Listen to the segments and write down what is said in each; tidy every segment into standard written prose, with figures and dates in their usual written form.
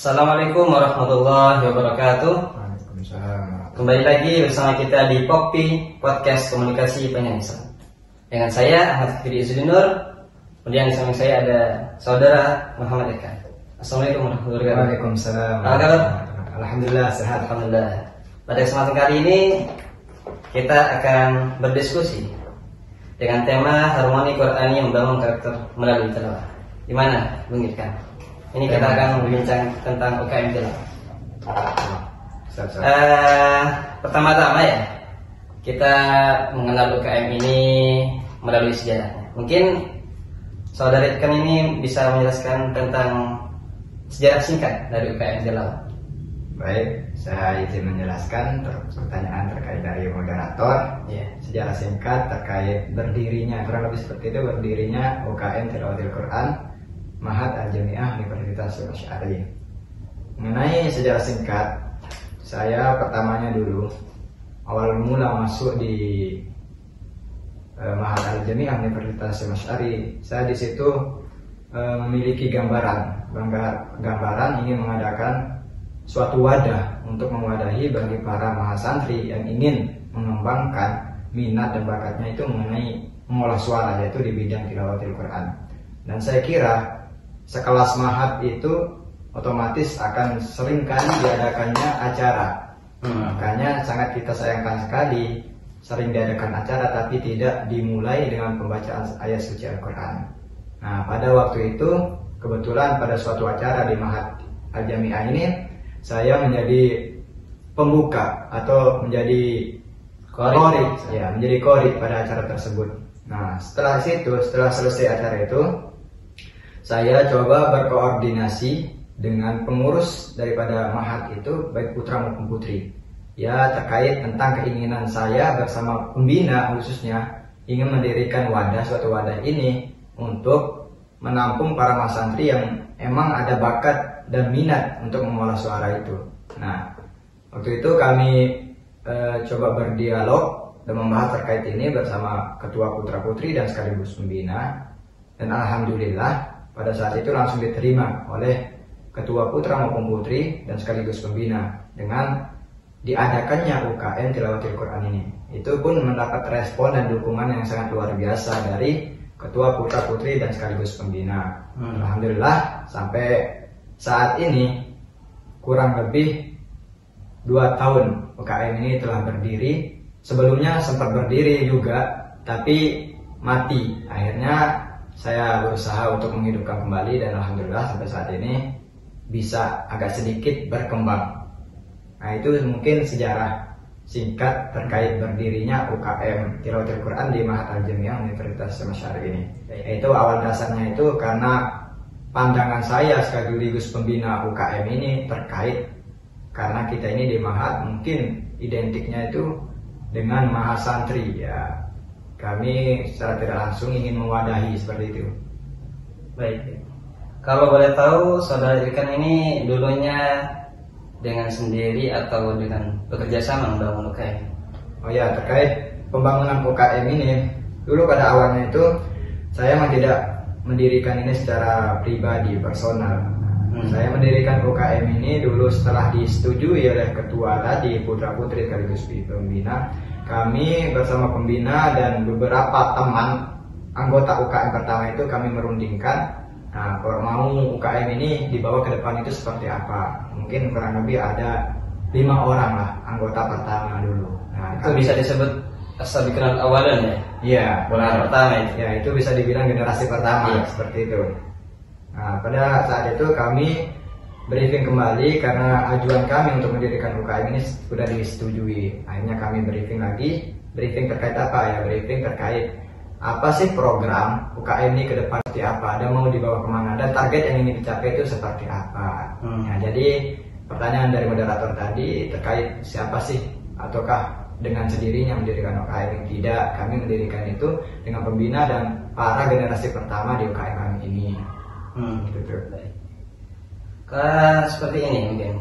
Assalamualaikum warahmatullahi wabarakatuh. Waalaikumsalam. Kembali lagi bersama kita di Poppy Podcast Komunikasi Penyanyisan. Dengan saya Ahmad Fikri Izudinur. Kemudian di samping saya ada saudara Muhammad Eka. Assalamualaikum warahmatullahi wabarakatuh. Waalaikumsalam. Apa kabar? Alhamdulillah sehat. Alhamdulillah. Pada kesempatan kali ini kita akan berdiskusi dengan tema harmoni Qur'ani membangun karakter melalui tilawah. Di mana, Bung Irkan? Ini kita akan berbincang tentang UKM tilawah. Pertama-tama ya, kita mengenal UKM ini melalui sejarahnya. Mungkin saudara Irkan ini bisa menjelaskan tentang sejarah singkat dari UKM tilawah. Baik, saya izin menjelaskan pertanyaan terkait dari moderator. Sejarah singkat terkait berdirinya, kurang lebih seperti itu, berdirinya UKM Tilawatil Quran Ma'had Al-Jami'ah Universitas Al-Asy'ari. Mengenai sejarah singkat, saya pertamanya dulu awal mula masuk di Ma'had Al-Jami'ah Universitas Al-Asy'ari, saya di situ memiliki gambaran ingin mengadakan suatu wadah untuk mewadahi bagi para mahasantri yang ingin mengembangkan minat dan bakatnya itu mengenai mengolah suara, yaitu di bidang tilawatil Quran. Dan saya kira sekelas Ma'had itu otomatis akan seringkali diadakannya acara. Makanya sangat kita sayangkan sekali sering diadakan acara tapi tidak dimulai dengan pembacaan ayat suci Al-Quran. Nah, pada waktu itu kebetulan pada suatu acara di Ma'had Al-Jami'ah ini saya menjadi pembuka atau menjadi qori pada acara tersebut. Nah, setelah selesai acara itu, saya coba berkoordinasi dengan pengurus daripada Ma'had itu, baik putra maupun putri. Ya, terkait tentang keinginan saya bersama pembina khususnya ingin mendirikan suatu wadah ini untuk menampung para mahasantri yang emang ada bakat dan minat untuk mengolah suara itu. Nah, waktu itu kami coba berdialog dan membahas terkait ini bersama ketua putra putri dan sekaligus pembina. Dan alhamdulillah pada saat itu langsung diterima oleh ketua putra maupun putri dan sekaligus pembina dengan diadakannya UKM Tilawatil Quran ini. Itu pun mendapat respon dan dukungan yang sangat luar biasa dari ketua putra putri dan sekaligus pembina. Alhamdulillah sampai saat ini kurang lebih 2 tahun UKM ini telah berdiri. Sebelumnya sempat berdiri juga tapi mati. Akhirnya saya berusaha untuk menghidupkan kembali dan alhamdulillah sampai saat ini bisa agak sedikit berkembang. Nah, itu mungkin sejarah singkat terkait berdirinya UKM Tilawatil Quran di Ma'had Al-Jami'ah Universitas Al-Asy'ari ini. Itu awal dasarnya itu karena pandangan saya sekaligus pembina UKM ini terkait karena kita ini di Ma'had mungkin identiknya itu dengan mahasantri ya. Kami secara tidak langsung ingin mewadahi seperti itu. Baik. Kalau boleh tahu, saudara Irkan ini dulunya dengan sendiri atau dengan bekerja sama membangun UKM? Oh ya, terkait pembangunan UKM ini, dulu pada awalnya itu saya memang tidak mendirikan ini secara pribadi, personal. Saya mendirikan UKM ini dulu setelah disetujui oleh ketua tadi, putra putri sekaligus pembina. Kami bersama pembina dan beberapa teman anggota UKM pertama itu kami merundingkan, nah, kalau mau UKM ini dibawa ke depan itu seperti apa. Mungkin kurang lebih ada 5 orang lah anggota pertama dulu. Nah, itu bisa disebut as-sabiqun al-awwalun ya? Iya, pertama itu. Ya, itu bisa dibilang generasi pertama seperti itu. Nah, pada saat itu kami briefing kembali karena ajuan kami untuk mendirikan UKM ini sudah disetujui. Akhirnya kami briefing lagi. Briefing terkait apa ya? Briefing terkait apa sih program UKM ini ke depan seperti apa? Ada mau dibawa kemana? Dan target yang ingin dicapai itu seperti apa? Nah, jadi pertanyaan dari moderator tadi terkait siapa sih? Ataukah dengan sendirinya mendirikan UKM ini? Tidak, kami mendirikan itu dengan pembina dan para generasi pertama di UKM kami ini. Gitu. Seperti ini mungkin.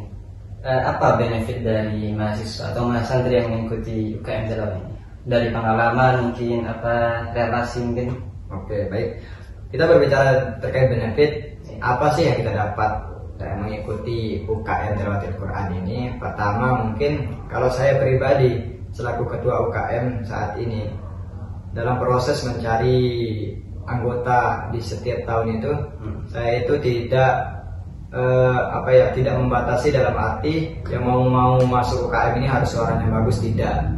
Apa benefit dari mahasiswa atau mahasantri yang mengikuti UKM tilawah ini? Dari pengalaman mungkin, apa relasi mungkin? Oke, baik. Kita berbicara terkait benefit, apa sih yang kita dapat saya mengikuti UKM Tilawatil Quran ini, pertama mungkin kalau saya pribadi selaku ketua UKM saat ini dalam proses mencari anggota di setiap tahun itu, saya itu tidak tidak membatasi dalam arti yang mau masuk UKM ini harus suaranya bagus, tidak.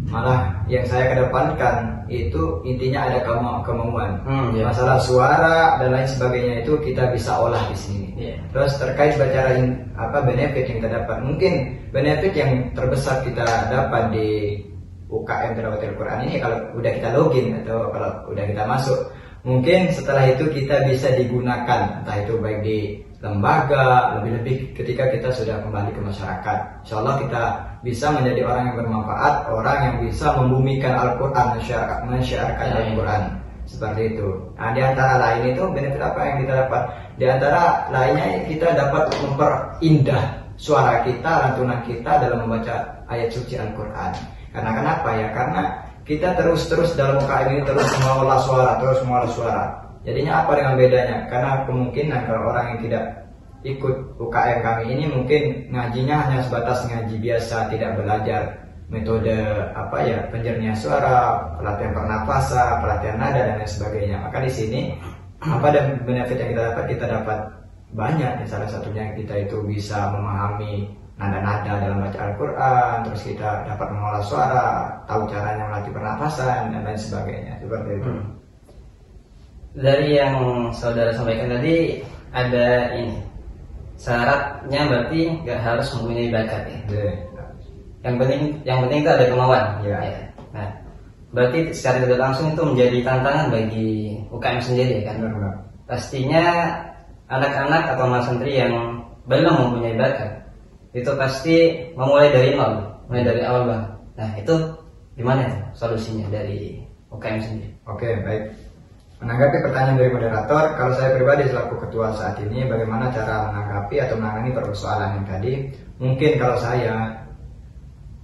Malah yang saya kedepankan itu intinya ada kemauan. Masalah suara dan lain sebagainya itu kita bisa olah di sini. Terus terkait bicara benefit yang kita dapat, mungkin benefit yang terbesar kita dapat di UKM Tilawatil Quran ini kalau udah kita login atau kalau udah kita masuk, mungkin setelah itu kita bisa digunakan, entah itu baik di lembaga, lebih-lebih ketika kita sudah kembali ke masyarakat. Insya Allah kita bisa menjadi orang yang bermanfaat, orang yang bisa membumikan Al-Quran, mensyiarkan Al-Quran, seperti itu. Nah, di antara lain itu benefit apa yang kita dapat? Di antara lainnya kita dapat memperindah suara kita, lantunan kita dalam membaca ayat suci Al-Quran. Karena kenapa ya? Karena kita terus dalam UKM ini terus mengolah suara. Jadinya apa dengan bedanya? Karena kemungkinan kalau orang yang tidak ikut UKM kami ini mungkin ngajinya hanya sebatas ngaji biasa, tidak belajar metode penjernihan suara, pelatihan pernapasan, pelatihan nada dan lain sebagainya. Maka di sini dan benefit yang kita dapat? Kita dapat banyak. Salah satunya kita itu bisa memahami nada-nada dalam baca Al-Quran, terus kita dapat mengolah suara, tahu caranya melatih pernapasan dan lain sebagainya. Seperti itu. Dari yang saudara sampaikan tadi ada ini syaratnya, berarti nggak harus mempunyai bakat ya. Yang penting itu ada kemauan. Nah, berarti secara tidak langsung itu menjadi tantangan bagi UKM sendiri kan. Pastinya anak-anak atau mahasiswa yang belum mempunyai bakat itu pasti memulai dari nol, mulai dari awal bang. Nah itu gimana solusinya dari UKM sendiri? Oke, baik. Menanggapi pertanyaan dari moderator, kalau saya pribadi selaku ketua saat ini, bagaimana cara menanggapi atau menangani persoalan yang tadi? Mungkin kalau saya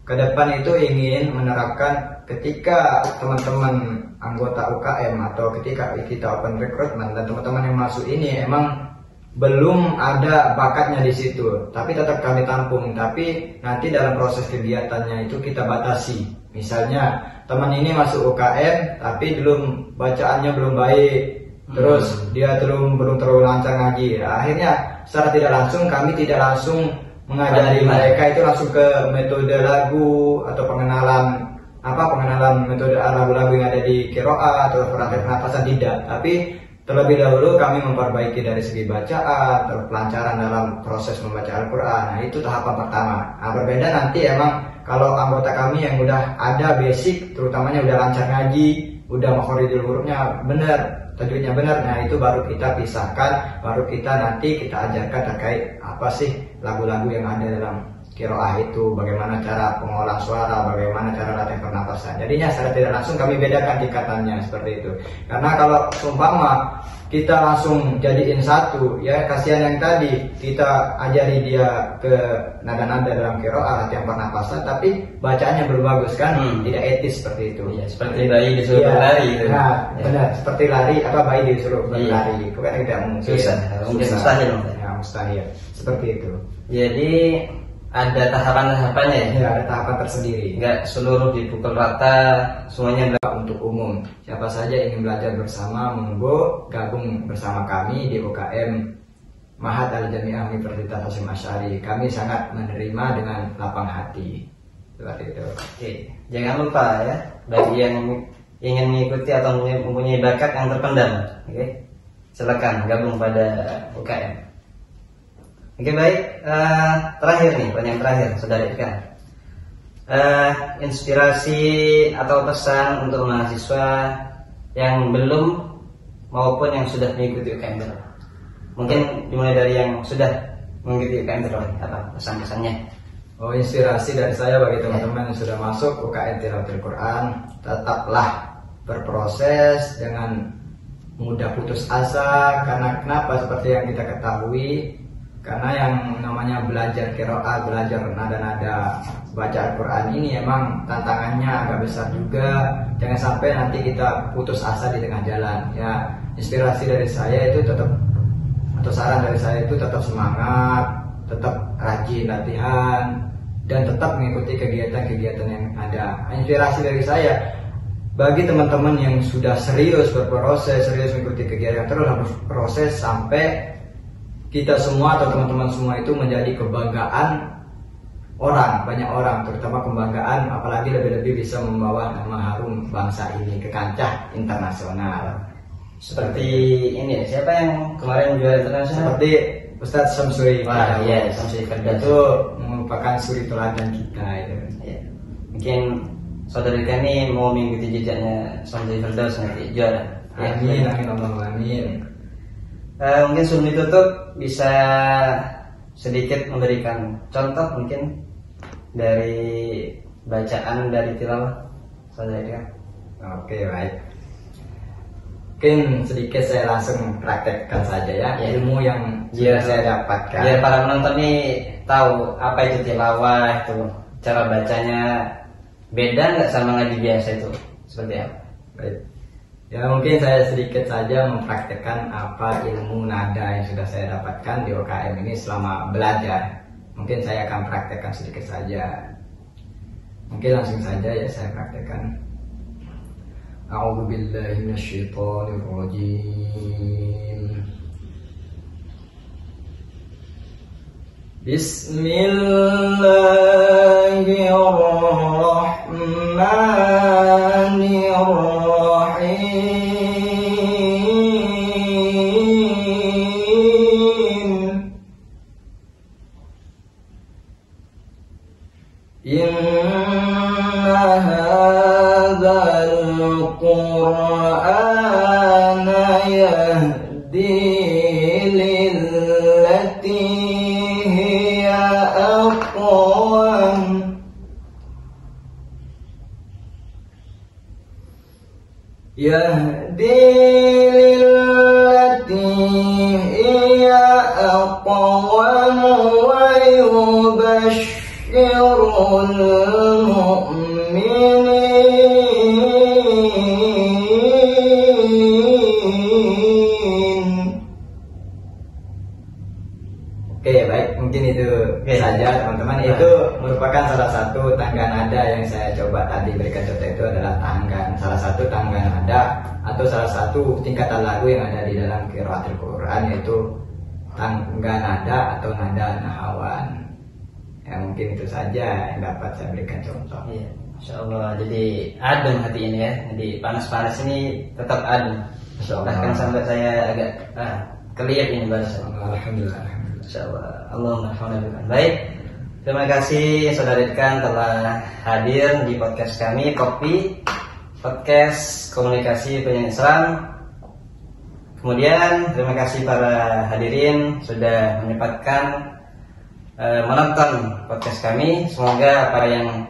ke depan itu ingin menerapkan ketika teman-teman anggota UKM atau ketika kita open recruitment dan teman-teman yang masuk ini emang belum ada bakatnya di situ, tapi tetap kami tampung. Tapi nanti dalam proses kegiatannya itu kita batasi. Misalnya teman ini masuk UKM tapi bacaannya belum baik, terus dia belum terlalu lancar ngaji. Akhirnya secara tidak langsung kami tidak langsung mengajari mereka itu langsung ke metode lagu atau pengenalan metode lagu-lagu yang ada di qiraah atau pernapasan, tidak. Tapi terlebih dahulu kami memperbaiki dari segi bacaan, kelancaran dalam proses membaca Al-Quran. Nah itu tahapan pertama. Nah berbeda nanti emang kalau anggota kami yang udah ada basic, terutamanya udah lancar ngaji, udah makhorijul hurufnya benar, tajwidnya benar, nah itu baru kita pisahkan, baru kita nanti kita ajarkan terkait apa sih lagu-lagu yang ada dalam qiraah itu, bagaimana cara pengolah suara, bagaimana cara latihan pernapasan. Jadinya secara tidak langsung kami bedakan tingkatannya seperti itu. Karena kalau seumpama kita langsung jadiin satu, ya kasihan yang tadi kita ajari dia ke nada-nada dalam qiraah, latihan pernapasan, tapi bacaannya belum bagus kan, tidak etis seperti itu. Iya, seperti bayi disuruh berlari gitu. Nah, benar, seperti lari bayi disuruh berlari, itu kan tidak mungkin. Susah, mungkin mustahil. Ya, mustahil. Seperti itu. Jadi ada tahapan-tahapannya ya? Ya, ada tahapan tersendiri. Nggak seluruh dipukul rata, semuanya untuk umum. Siapa saja ingin belajar bersama, monggo gabung bersama kami di UKM Mahat Al-Jami'ah Universitas Hasyim Asy'ari. Kami sangat menerima dengan lapang hati. Seperti itu. Oke, jangan lupa ya, bagi yang ingin mengikuti atau mempunyai bakat yang terpendam, oke, silakan gabung pada UKM. Oke, baik, terakhir nih, pertanyaan terakhir, saudara Ikan. Inspirasi atau pesan untuk mahasiswa yang belum maupun yang sudah mengikuti UKM Tilawatil. Mungkin dimulai dari yang sudah mengikuti UKM Tilawatil, apa pesan-pesannya? Inspirasi dari saya bagi teman-teman yang sudah masuk UKM Tilawatil Quran, tetaplah berproses, jangan mudah putus asa. Karena kenapa? Seperti yang kita ketahui, karena yang namanya belajar qiraah, belajar nada-nada baca Al-Quran ini emang tantangannya agak besar juga. Jangan sampai nanti kita putus asa di tengah jalan. Ya, inspirasi dari saya itu tetap atau saran dari saya itu tetap semangat, tetap rajin latihan, dan tetap mengikuti kegiatan-kegiatan yang ada. Inspirasi dari saya bagi teman-teman yang sudah serius berproses, serius mengikuti kegiatan terus harus proses sampai kita semua atau teman-teman semua itu menjadi kebanggaan orang, banyak orang, terutama kebanggaan, apalagi lebih-lebih bisa membawa nama harum bangsa ini ke kancah internasional. Seperti ini, siapa yang kemarin juara internasional? Seperti Ustadz Syamsuri. Wah, iya, Syamsuri Firdaus itu merupakan suri teladan kita itu. Ya. Mungkin saudara kami mau mengikuti jejaknya Syamsuri Firdaus nanti juara. Amin, amin, Allahumma amin. Mungkin sebelum ditutup bisa sedikit memberikan contoh mungkin dari bacaan dari tilawah saudara. Oke, baik. Mungkin sedikit saya langsung praktekkan saja ya, ilmu yang sudah saya dapatkan. Biar para penonton nih tahu apa itu tilawah, itu cara bacanya beda nggak sama ngaji biasa itu seperti apa? Baik. Ya mungkin saya sedikit saja mempraktekkan apa ilmu nada yang sudah saya dapatkan di OKM ini selama belajar. Mungkin saya akan praktekkan sedikit saja. Mungkin langsung saja ya saya praktekkan. A'udzu billahi minasyaitonir rajim. Bismillahirrahmanirrahim. Inna hadzal Qur'ana yahdi lillati hiya aqwam. Yahdi lillati hiya aqwam wa yubashshirul mu'minin. Oke, baik, mungkin itu saja teman-teman. Itu merupakan salah satu tangga nada yang saya coba tadi berikan contoh, itu adalah salah satu tangga nada atau salah satu tingkatan lagu yang ada di dalam qiraatul Quran, yaitu tangga nada atau nada nahawan. Ya mungkin itu saja yang dapat saya berikan contoh. Iya, Masya Allah. Jadi adem hati ini ya. Jadi panas-panas ini tetap adem. Bahkan sampai saya agak kelihatan ini bahasa. Alhamdulillah. Insyaallah. Allahumma alhamdulillah. Baik. Terima kasih Saudara Idkan telah hadir di podcast kami, Kopi Podcast Komunikasi Penyanyi Islam. Kemudian terima kasih para hadirin sudah menyempatkan menonton podcast kami. Semoga apa yang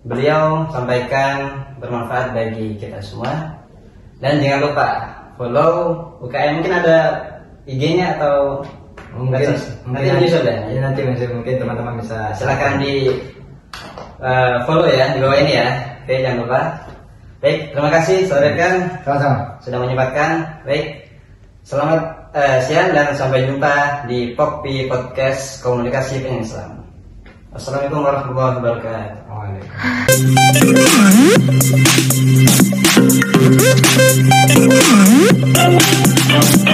beliau sampaikan bermanfaat bagi kita semua. Dan jangan lupa follow UKM, mungkin ada IG-nya atau mungkin nanti sudah. Ya, nanti mungkin teman-teman bisa silakan di follow ya di bawah ini ya. Oke, jangan lupa. Baik, terima kasih Saudara Idkan sama-sama sudah menyempatkan. Baik, selamat siang dan sampai jumpa di Kopi Podcast Komunikasi Penyanyi Islam. Wassalamualaikum warahmatullahi wabarakatuh. Waalaikumsalam.